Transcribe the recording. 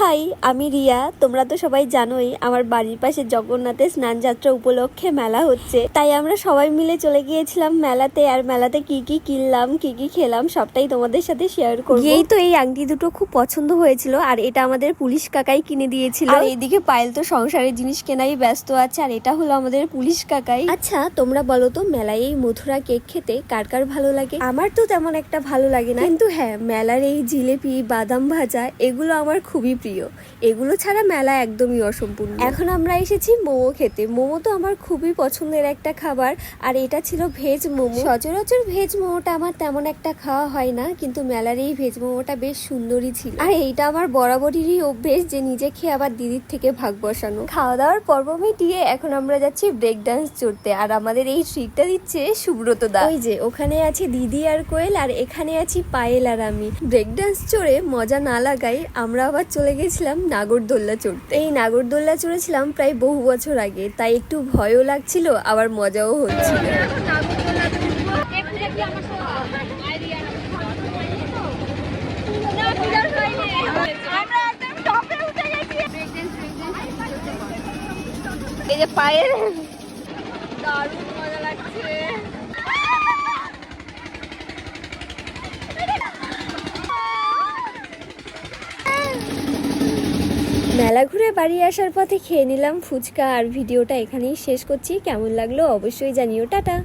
High, আমি রিয়া। তোমরা তো সবাই জানোই আমার বাড়ির পাশে জগন্নাথের স্নান যাত্রা উপলক্ষে মেলা হচ্ছে, তাই আমরা সবাই মিলে চলে গিয়েছিলাম মেলাতে। আর মেলাতে কি কি কিনলাম, কি কি খেলাম সবটাই তোমাদের সাথে শেয়ার করব। এই তো এই আংটি দুটো খুব পছন্দ হয়েছিল, আর এটা আমাদের পুলিশ কাকাই কিনে দিয়েছিল। আর এইদিকে পায়েল তো সংসারের জিনিস কেনাই ব্যস্ত আছে, আর এটা হলো আমাদের পুলিশ কাকাই। আচ্ছা তোমরা বলো তো, মেলায় এই মথুরা কেক খেতে কার কার ভালো লাগে? আমার তো তেমন একটা ভালো লাগে না, কিন্তু হ্যাঁ মেলার এই জিলেপি, বাদাম ভাজা এগুলো আমার খুবই প্রিয়। এগুলো ছাড়া মেলা একদমই অসম্পূর্ণ। এখন আমরা এসেছি মোমো খেতে। মোমো তো আমার খুবই পছন্দের একটা খাবার, আর এটা ছিল ভেজ মোমো। সচরাচর ভেজ মোমোটা আমার তেমন একটা খাওয়া হয় না, কিন্তু মেলার এই ভেজ মোমোটা বেশ সুন্দরই ছিল। আর এইটা আমার বরাবরেরই অভ্যেস যে নিজে খেয়ে আবার দিদির থেকে ভাগ বসানো। খাওয়া দাওয়ার পর্ব মিটিয়ে এখন আমরা যাচ্ছি ব্রেক ডান্স চড়তে, আর আমাদের এই ট্রিটটা দিচ্ছে সুব্রত দা। ওই যে ওখানে আছে দিদি আর কোয়েল, আর এখানে আছি পায়েল আর আমি। ব্রেক ডান্স চড়ে মজা না লাগাই আমরা আবার চলে গেছিলাম নাগরদোল্লা চড়তে। এই নাগরদোল্লা চড়েছিলাম প্রায় বহু বছর আগে, তাই একটু ভয়ও লাগছিল আবার মজাও হচ্ছিল। এই যে পায়ের দারুণ মজা লাগছে। মেলা ঘুরে বাড়ি আসার পথে খেয়ে নিলাম ফুচকা, আর ভিডিওটা এখানেই শেষ করছি। কেমন লাগলো অবশ্যই জানিও। টাটা।